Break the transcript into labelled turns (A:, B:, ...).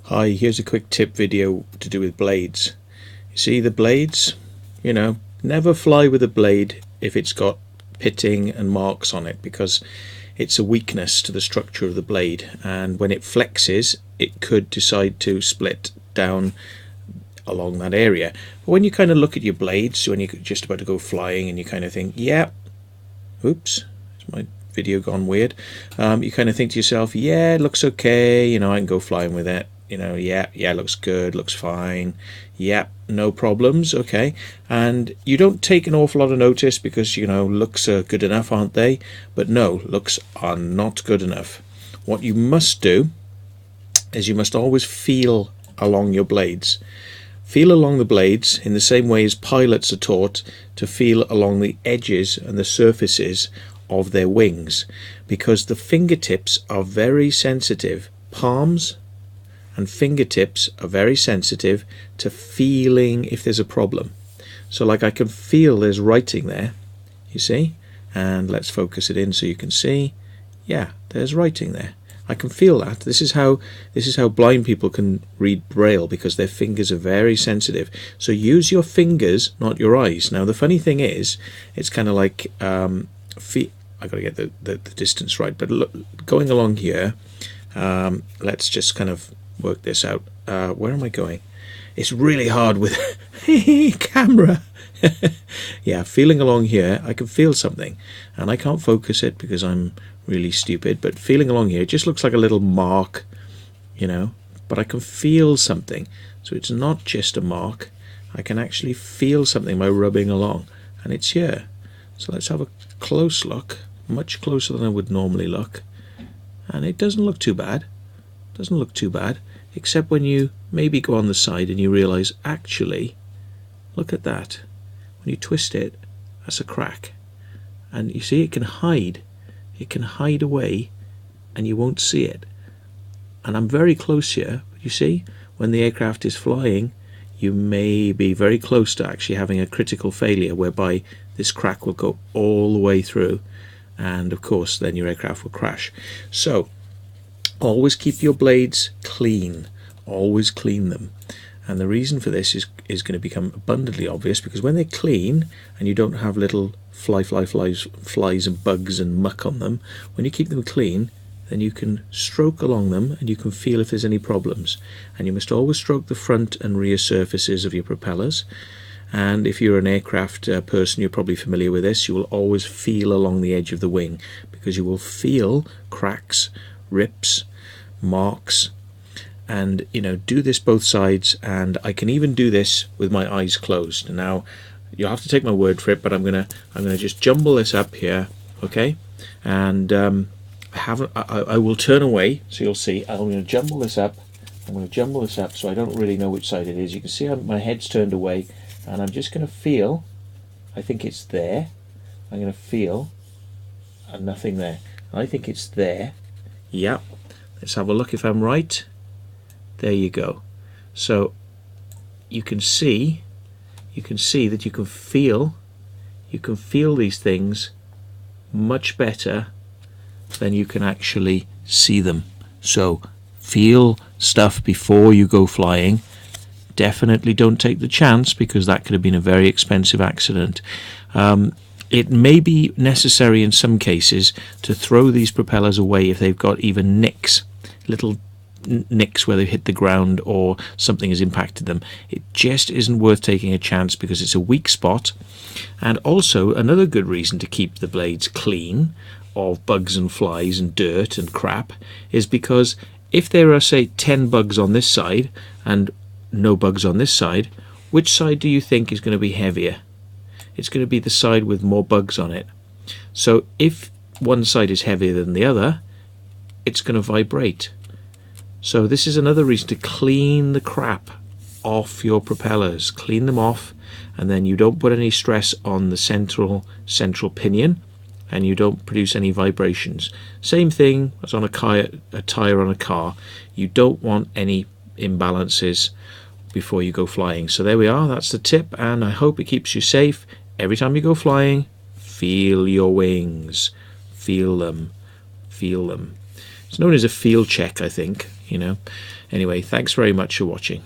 A: Hi, here's a quick tip video to do with blades. You see the blades? Never fly with a blade if it's got pitting and marks on it, because it's a weakness to the structure of the blade, and when it flexes it could decide to split down along that area. But when you kind of look at your blades when you're just about to go flying and you kind of think, yeah, oops, is my video gone weird? You kind of think to yourself, yeah, it looks okay, I can go flying with it. Yeah, looks good, looks fine, yeah, no problems, okay. And you don't take an awful lot of notice because looks are good enough, aren't they? But no, looks are not good enough. What you must do is you must always feel along your blades. Feel along the blades in the same way as pilots are taught to feel along the edges and the surfaces of their wings, because the fingertips are very sensitive. Palms and fingertips are very sensitive to feeling if there's a problem. So like I can feel there's writing there, you see, and let's focus it in so you can see. Yeah, there's writing there. I can feel that. This is how blind people can read Braille, because their fingers are very sensitive. So use your fingers, not your eyes. Now the funny thing is, it's kind of like I got to get the distance right, but look, going along here, let's just kind of work this out. Where am I going? It's really hard with camera. Yeah, feeling along here, I can feel something, and I can't focus it because I'm really stupid, but feeling along here, it just looks like a little mark, but I can feel something. So it's not just a mark, I can actually feel something by rubbing along, and it's here. So let's have a close look, much closer than I would normally look, and it doesn't look too bad. Doesn't look too bad, except when you maybe go on the side and you realize, actually, look at that. When you twist it, that's a crack, and you see it can hide away and you won't see it. And I'm very close here, but you see, when the aircraft is flying, you may be very close to actually having a critical failure whereby this crack will go all the way through, and of course then your aircraft will crash. So always keep your blades clean, always clean them. And the reason for this is going to become abundantly obvious, because when they're clean and you don't have little flies and bugs and muck on them, when you keep them clean, then you can stroke along them and you can feel if there's any problems. And you must always stroke the front and rear surfaces of your propellers. And if you're an aircraft person, you're probably familiar with this. You will always feel along the edge of the wing, because you will feel cracks, rips, marks, and do this both sides. And I can even do this with my eyes closed. Now you'll have to take my word for it, but I'm gonna just jumble this up here, okay? And I will turn away so you'll see. I'm going to jumble this up. So I don't really know which side it is. You can see my head's turned away, and I'm just going to feel. I think it's there. I'm going to feel, and nothing there. I think it's there. Yep. Let's have a look if I'm right. There you go. So you can see that you can feel these things much better than you can actually see them. So feel stuff before you go flying. Definitely don't take the chance, because that could have been a very expensive accident. It may be necessary in some cases to throw these propellers away if they've got even nicks, little nicks where they've hit the ground or something has impacted them. It just isn't worth taking a chance, because it's a weak spot. And also another good reason to keep the blades clean of bugs and flies and dirt and crap is because if there are, say, 10 bugs on this side and no bugs on this side, which side do you think is going to be heavier? It's going to be the side with more bugs on it. So if one side is heavier than the other, it's going to vibrate. So this is another reason to clean the crap off your propellers. Clean them off, and then you don't put any stress on the central pinion, and you don't produce any vibrations. Same thing as on a tire on a car. You don't want any imbalances before you go flying. So there we are, that's the tip, and I hope it keeps you safe. Every time you go flying, feel your wings. Feel them. Feel them. It's known as a feel check, I think. you know. Anyway, thanks very much for watching.